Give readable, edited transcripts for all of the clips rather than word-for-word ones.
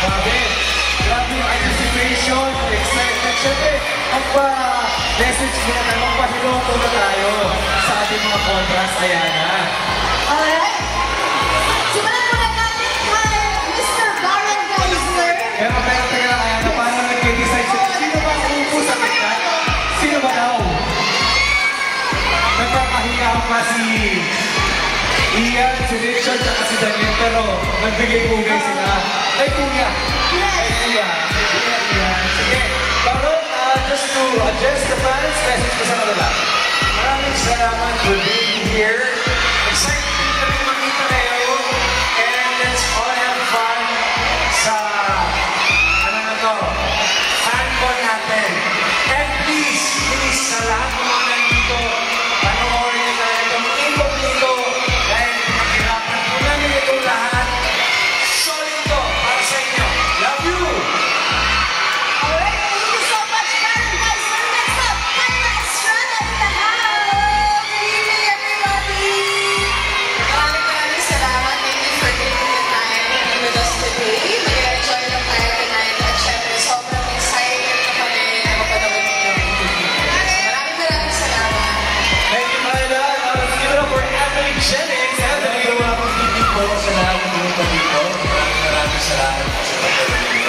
Grabe. Grabe yung anticipation, excitement. Siyempre, magpa-message muna tayo, magpa-hello muna tayo sa ating mga contrast. Ayan na. Alright. Simulan muna natin kay Mr. Baron Geisler. Pero teka lang, ayan na, paano nag-decide siya? Sino ba ang upo sa kanya? Sino ba daw? Nagpapahika pa si Ian, si Richard, at si Daniel, pero nagbigay-ugay sila. Ay, kuya! Ay, kuya! Sige, Baron, just to address the fans, message ko sa kanila. Maraming salamat for being here. Excited din kami makita kayo. And let's all have fun sa, FanCon natin. And please, sa lahat ng mga nandito, panoorin nyo na itong incognito dahil maghirapan po namin itong lahat. Solid to para sa inyo. Love you! Alright, thank you so much, Baron Geisler. Next up, Kyla Estrada in the house. Good evening, everybody. Maraming salamat. Thank you for taking the time with us today. Mag-enjoy lang tayo tonight. At syempre, sobrang excited na kami na mapanood ninyo. Maraming salamat. Thank you, Kyla. Give it up for Anthony Jennings. Anthony, Ito mga pagkikinig po sa lahat ng mga dito. Maraming salamat po sa pagkikinig.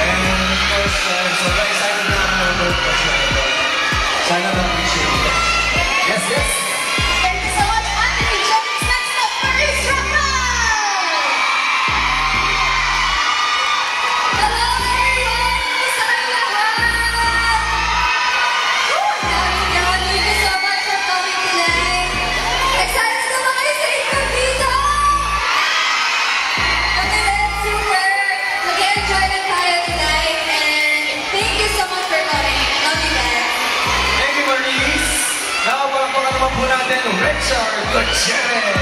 And of course, sobrang excited na ako manonood po sa ito. Sana na-appreciate it. yes, yes. Thank you so much, Anthony Jennings. Next up, Maurice Ramal. Hello, everyone! Kumusta kayo lahat? Thank you so much for coming tonight. Excited na ba kayo sa Incognito? Kami rin, super. Mag-enjoy lang tayo tonight. And thank you so much for coming. Love you guys. Thank you, Maurice. Nakapalapakan naman po natin, Richard Gutierrez.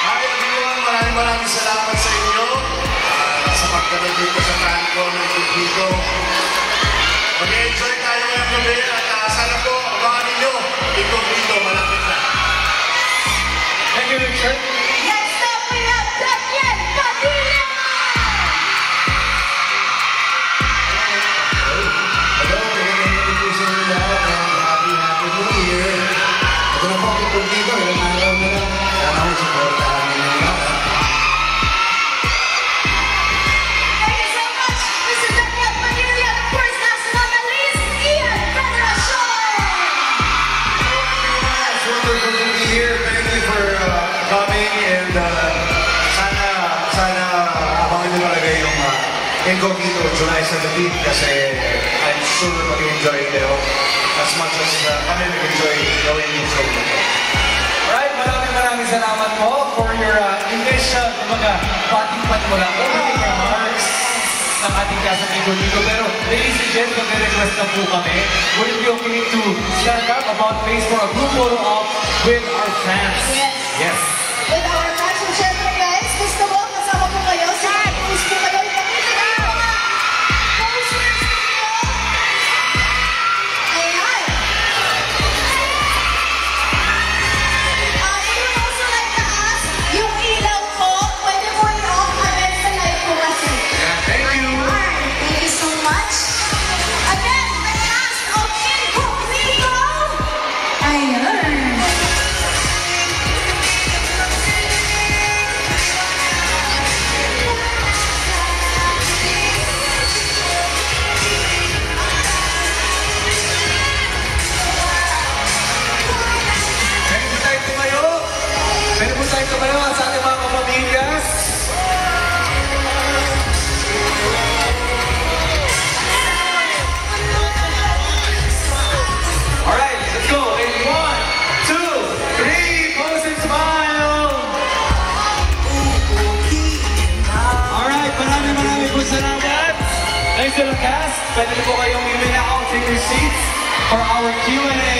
Hi everyone, maraming salamat sa inyo sa pagdala dito sa FanCon ng Incognito. Mag-enjoy tayo ngayong gabi at sana po abangan ninyo Incognito malapit na. Thank you, Richard. Next up, we have Daniel Padilla. Hello, magandang gabi sa inyo lahat. Happy New Year. Ito na po ang Incognito, ilang araw na lang. Sana ko supportahan ninyo lahat. Thank you so much, Mr. Daniel Padilla. Of course, last but not least, Ian Federacion. It's wonderful to be here. Thank you for coming and sana abangan nyo talaga yung Incognito July 17 kasi I'm sure mag-enjoy kayo as much as kami nag-enjoy gawin yung show nito. Alright, maraming salamat po for your initial, pating-pat mo lang, opening remarks ng ating Casa Incognito. Pero, ladies and gentlemen, may-request na po kami. Would it be okay to stand up about face for a group photo op with our fans? Yes. Yes. With our fans, and syempre guys, gusto mo, kasama po kayo sa post po kayo. Ipakita kayo mga posters ninyo. Ayan. We would also like to ask, yung ilaw po, pwede mo i-off again sa live po kasi. Thank you. Alright, thank you so much. Again, the cast of Incognito. Ayan. Pwede po tayo tumayo sa ating mga kapamilyas. Alright, let's go. In 1, 2, 3, pose and smile. Alright, maraming po salamat. Thanks to the cast. Pwede po kayong mimili out, take your seats for our Q&A.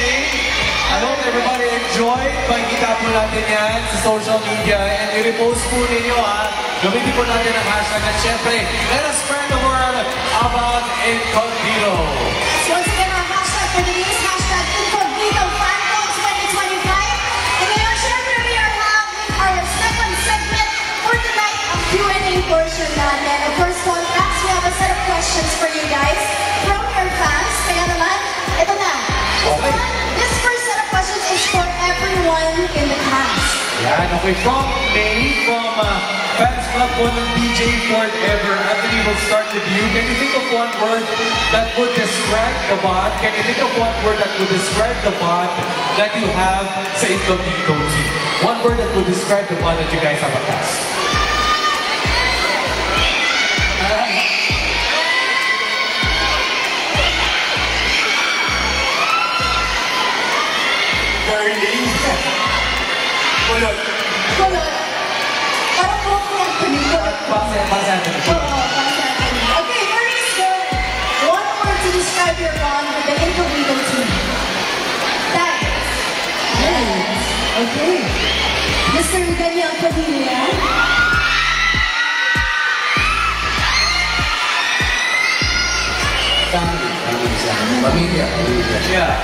I hope everybody enjoyed. Pakikita po natin yan sa social media and i-repost po ninyo Gamitin po natin ang hashtag at syempre, let us spread the word about Incognito. Once again, our hashtag for the news, hashtag Incognito FanCon 2025. And ngayon, syempre, we are having our second segment for tonight, ang Q&A portion natin. Of course, questions for you guys from your fans. Kaya naman, ito na. Okay. This first set of questions is for everyone in the cast. Yan, okay. From May, from Fans Club po ng DJ Forever. Anthony, will start with you. Can you think of one word that would describe the bond? Can you think of one word that would describe the bond that you have sa Incognito team? One word that would describe the bond that you guys have a cast. Darling. Kulot. Kulot. Parang buhok ni Anthony. Kulot. Para sa atin. Oo, para sa Anthony. Okay, Maurice, go. One word to describe your bond with the Incognito team. Thanks. Yes. Okay. Mr. Daniel Padilla. Pamilya. Yeah.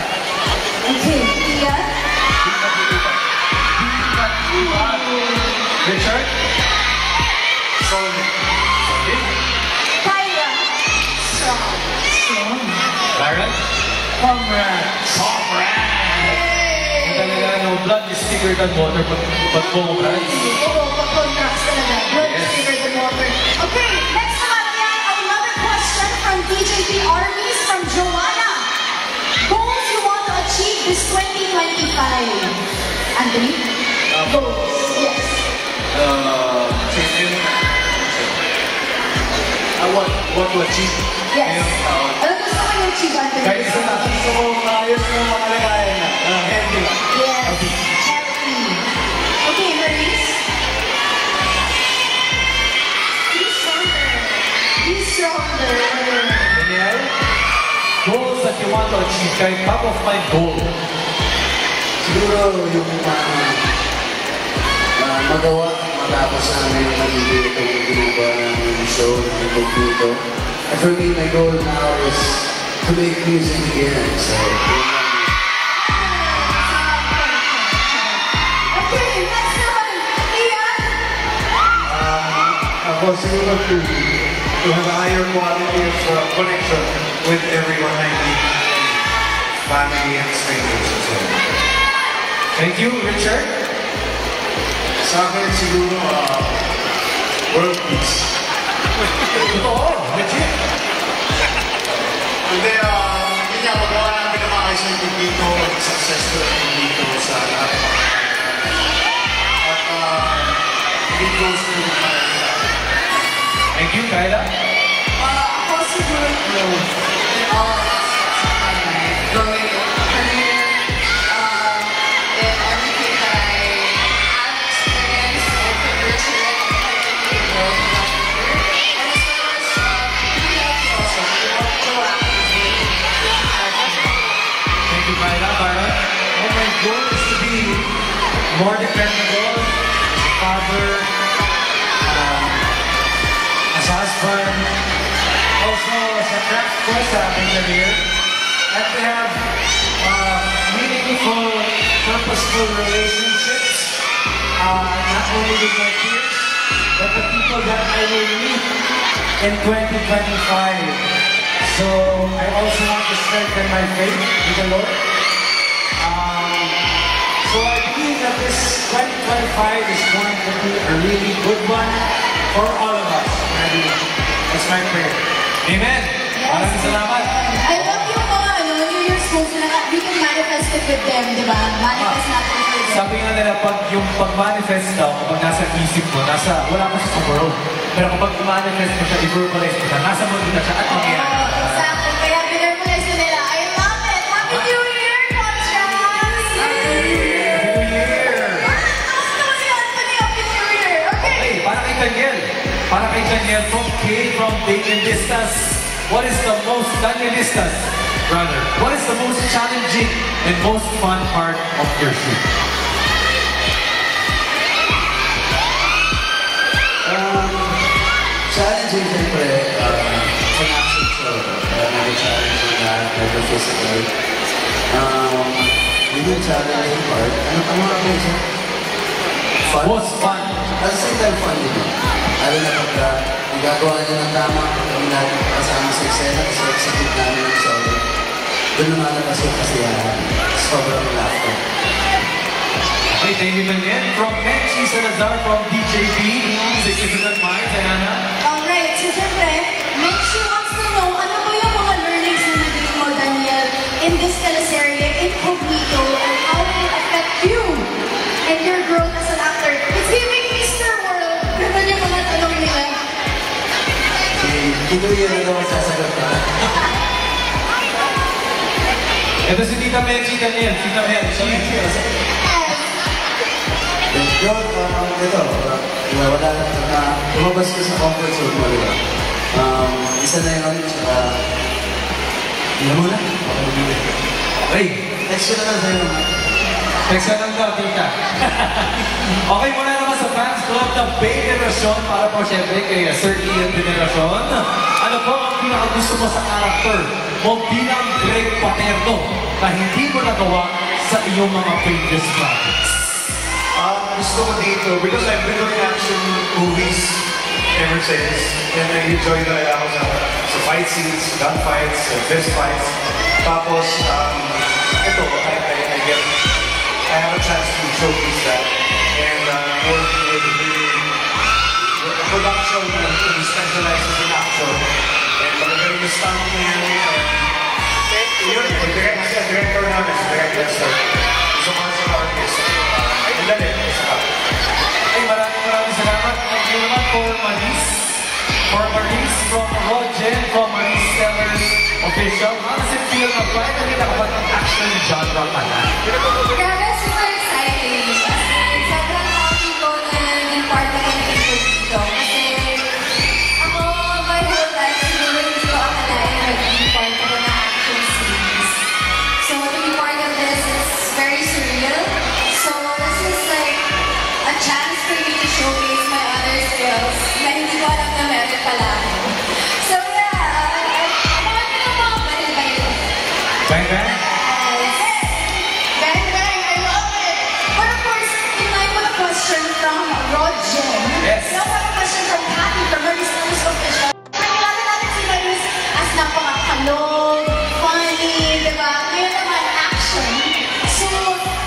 Okay, Tia. Richard? Solid. Kyra. Strong. Byron? Comrades. Talaga, no, blood is thicker than water, but comrades. Oo, pag-contracts talaga. Blood is Yes. thicker than water. Okay, next naman yan, another question from DJP Armies from Joanna. Goals you want to achieve this 2025? Anthony? Goals, yes. What to achieve? Yes. Ano gusto mo yung achieve, Anthony? Kahit isa na. Gusto ko maayos na mga kalagayan na. Healthy. Yes. Healthy. Okay, Maurice? Be stronger. Be stronger. Daniel? Goals that you want to achieve, kahit top of my goal. Siguro yung magawa matapos namin magiging itong ginagawa ng show ng Incognito. And for me, my goal now is to make music again. So, Okay, next naman. Ian? Ako siguro to have a higher quality of connection with everyone I meet, family and strangers as well. Thank you, Richard. Sa akin siguro, world peace. Oo, legit. Hindi, yun nga, magawa namin ng mga isang dito, successful dito sa lahat. At it goes to Thank you, Kyla. Ako siguro growth in all aspects of my life. Growing in career, in everything that I have experienced and nurtured and growth in my career. And as well as being healthy also, proactively. Thank you, Kyla. Byron? Oh, my goal is to be more dependable as a father, as a husband, also as a craft course sa aking career, and to have meaningful, purposeful relationships, not only with my peers, but the people that I will meet in 2025. So I also want to strengthen my faith in the Lord. So I believe that this 2025 is going to be a really good one for all of us. That's my prayer. Amen. Maraming salamat. I love yung mga New Year's goals na we can manifest it with them, di ba? Manifest natin for them. Sabi nga nila, yung pag-manifest daw, kapag nasa isip mo, wala pa siya sa world. Pero kapag i-manifest mo siya, i-verbalize mo siya, nasa mundo na siya at mangyayari. Oh, exactly. Kaya binermalize na nila. I love it. Happy New Year, Contras! New Year! Kamusta naman si Anthony? Happy New Year. Okay. Hey, para kay Daniel. Para kay Daniel, from Danielistas, what is the most, Danielistas, brother, what is the most challenging and most fun part of your shoot? challenging siyempre, an action show. Nag-challenge na, nag-physical. Yun yung challenging part. Ano nga po siya? Fun? Most fun. At the same time, fun din yun. Lalo na pagka nagagawa niya ng tama kami lahat kasama sa eksena kasi execute namin ng solo. Doon lumalabas yung kasiyahan. Sobrang laughter. Okay, thank you again. From Menchi Salazar from DJP, Significant Minds, Diana. Alright, so syempre, Menchi wants to know, ano po yung mga learnings na naging mo, Daniel, in this teleserye, Incognito, and how will it affect you and your growth as an actor? It's giving Mr. World. Ano yung mga tanong nila? Ito yun na daw sasagot ka. Ito si Tita Menchi, Daniel. Tita Menchi. Growth, ito, wala na, lumabas ko sa comfort zone mo, di ba? Isa na yun, tsaka, hindi mo na. Okay. Next ko na lang sa'yo. Next ka lang daw, Tita. Okay, muna naman sa fans club ng Bay Generation para po syempre kay Sir Ian Generation. Ano po ang pinakagusto mo sa character mo bilang Greg Paterno na hindi mo nagawa sa iyong mga previous projects? Gusto ko dito, because I've been doing action movies ever since, and I enjoy talaga ako sa fight scenes, gunfights, fist fights. Tapos, ito, I have a chance to showcase that, and work with a production that specializes in action, and magagaling yung stuntman, yun, director namin, director, so martial artist, and then Ay, maraming salamat. Thank you naman for Maris. For Maris from Rogen, from Maris Sellers Official. How does it feel na finally nakabat ang action genre ka na? Grabe, super exciting. Sobrang happy ko na naging part ako ng Incognito. Kasi ako, my whole life, siguro hindi ko akalain na magiging part ako ng action scenes. So to be part of this is very surreal. So this is like a chance for me to showcase my other skills na hindi ko alam na meron pala ako. So yeah, abangan ko na po. Bye-bye. Bang, bang? Bang, bang, I love it. But of course, in line with a question from Rogen. Yes. We also have a question from Kathy from Maris Sellers Official. Nakilala natin si Maris as napakakalog, funny, di ba? Ngayon naman, action. So,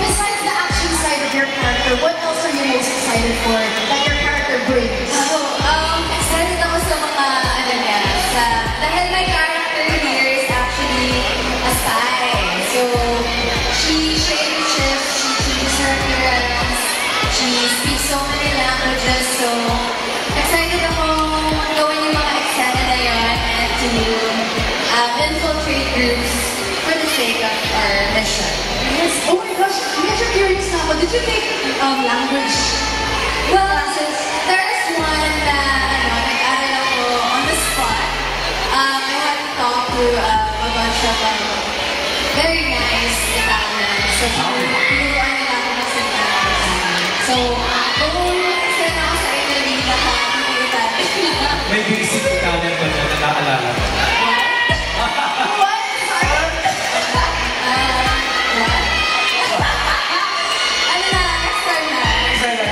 besides the action side of your character, what else are you most excited for that your character brings? Ako, excited ako sa mga, ano niya, dahil my character here is actually a spy. So, she shapeshifts, she changes her appearance, she speaks so many languages, so, excited ako gawin yung mga eksena na yun and to infiltrate groups for the sake of our mission. Yes. Oh my gosh, medyo curious na ako. Did you take language Well, classes? there is one na nag-aral ako on the spot. I had to talk to a bunch of very nice Italians. So, tinuruan nila ako magsalita. So, kung eksena ako sa Italy, baka hindi Italian. May basic Italian ba dyan na naalala? What? Ano na, next time na. Excited.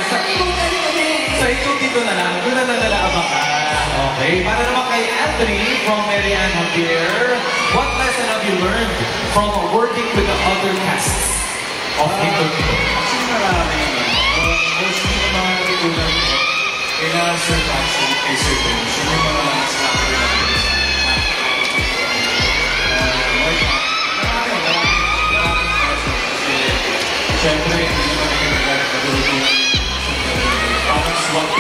Kalimutan ko na eh. So, ikaw dito na lang. Doon na nalalaabang ka. Okay. Para naman kay Anthony from Marianne Javier. What lesson have you learned from working with the other casts of Incognito? Actually, marami naman. Mostly yung mga natutunan ko, kailangan serve action kay Sir Ben. Siya yung mga snack ko na siyempre, hindi naman yung nagkakadulog parang swak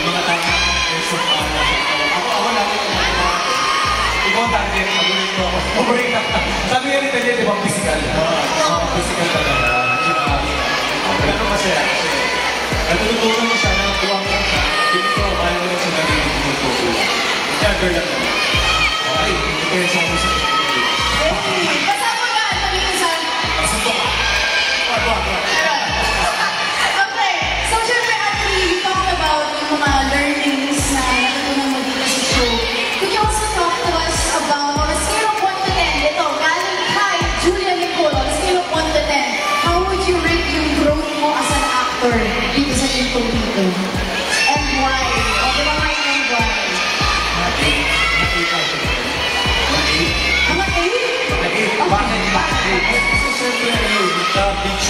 mga tama ako lagi Ikaw target, sabihin ko. Sabi nga nito niya, di ba, physical? Physical talaga. pero masaya kasi natutunan mo siya na kuwang lang siya hindi ko kaya mo lang siya naging tinuturo kaya girl lang naman okay, depends ako sa Basta mo yan!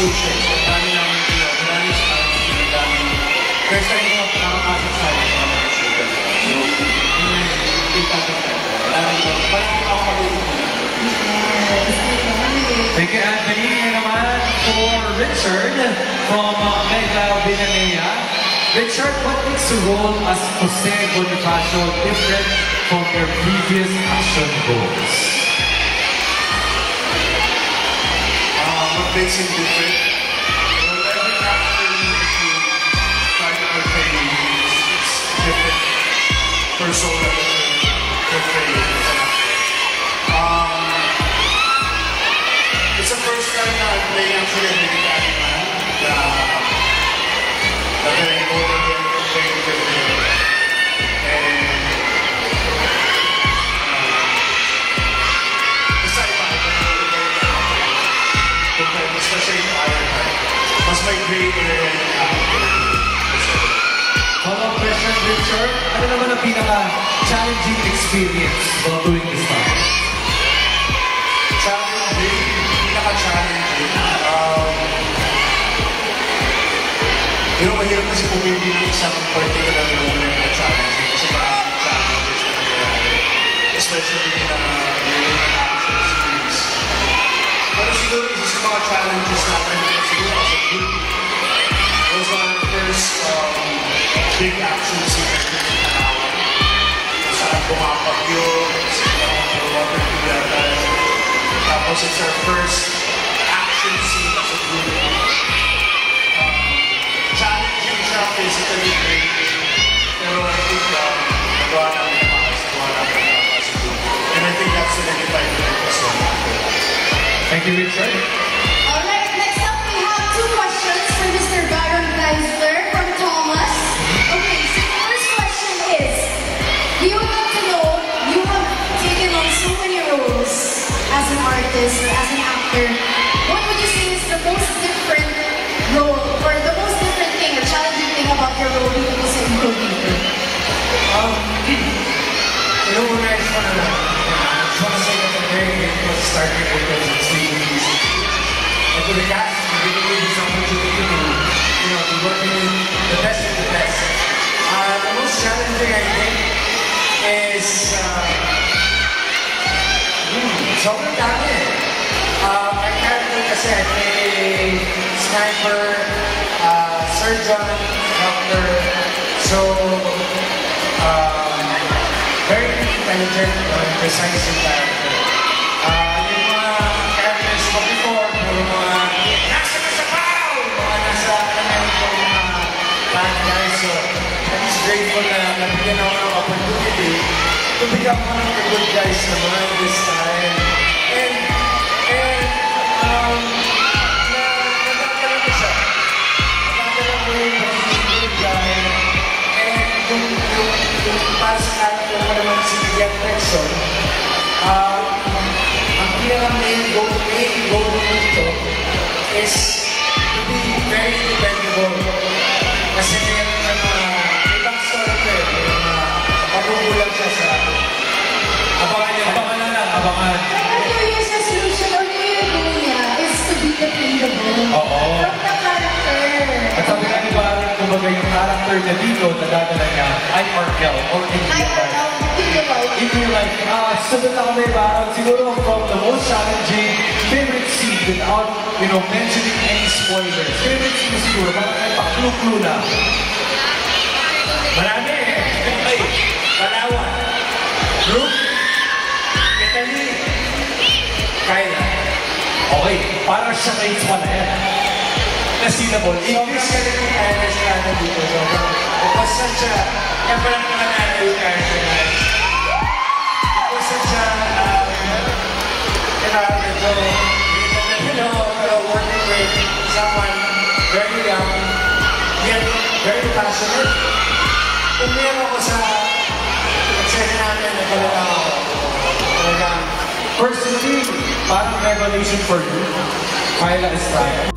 associate. So, marami namin ito. Marami sa kami. First time ko nakakasok sa akin. So, kita ko na. Parang ako mag-uwi. Thank you, Anthony. And naman for Richard from Mega Binanea. Richard, what makes the role as Jose Bonifacio different from your previous action roles? What makes him different? Well, every character that you try to portray is different persona to portray as an actor. It's the first time that I'm playing actually a military man. That I go there and play with him. And especially in Iron Man. Mas may greater Follow-up question, Richard. Ano naman ang pinaka-challenging experience while doing this time? challenging, pinaka-challenging. Mahirap kasi pumili ng isang particular moment na challenging kasi maraming challenges na nangyayari. Especially na action series. Pero siguro isa sa mga challenges natin siguro as a group was our first big action series na saan bumapak yun, sa mga water together. Tapos it's our first action scene as a group. Challenging siya physically great. Pero I think nagawa namin na makas, nagawa namin na makas as a group. And I think that's the negative as well. Thank you, Richard. Alright, next up we have two questions from Mr. Baron Geisler from Thomas. Okay, so the first question is, we would like to know, you have taken on so many roles as an artist or as an actor. What would you say is the most different role or the most different thing or challenging thing about your role dito po sa Incognito? You know, when I just want to say that the very beginning was starting because it's really easy. And to the cast, we really need this opportunity to work with the best of the best. The most challenging, I think, is sobrang dami. My character kasi I play sniper, surgeon, doctor, so very intelligent or precise in character. Yung mga characters ko before, yung mga nasa kasapaw! Mga nasa elemento, mga bad guys. So, I'm just grateful na nabigyan ako ng opportunity to become one of the good guys naman this time. And nagkakaroon ko siya. Nagkakaroon ko yung magiging good guy. And yung para sa character ko naman si Miguel Nexon, ang pinaka-main goal nito is to be very dependable. Kasi meron siya mga ibang story ko magugulang siya sa abangan niya. Abangan. Ang New Year's resolution or New Year goal niya is to be dependable. Oo. From the character. At sabi nga ni Baron, kumbaga yung character niya dito, nadadala niya, I Arkel, or in I real life. don't In real life, sunod ako kay Baron, siguro from the most challenging favorite scene without, mentioning any spoilers. Favorite scene siguro, parang may pa-clue-clue na. Marami eh. Ay, Palawan, Group, Italy, Kyla. Okay, parang siya kayo pala yan. Nasinable. English ka rin yung Kyla's plano dito. It was such a, kaya parang pangalala yung character na. It was such a, working with someone very young, yet very passionate. Umiyak ako sa eksena namin na talagang Personally, parang revelation for you, Kyla Estrada.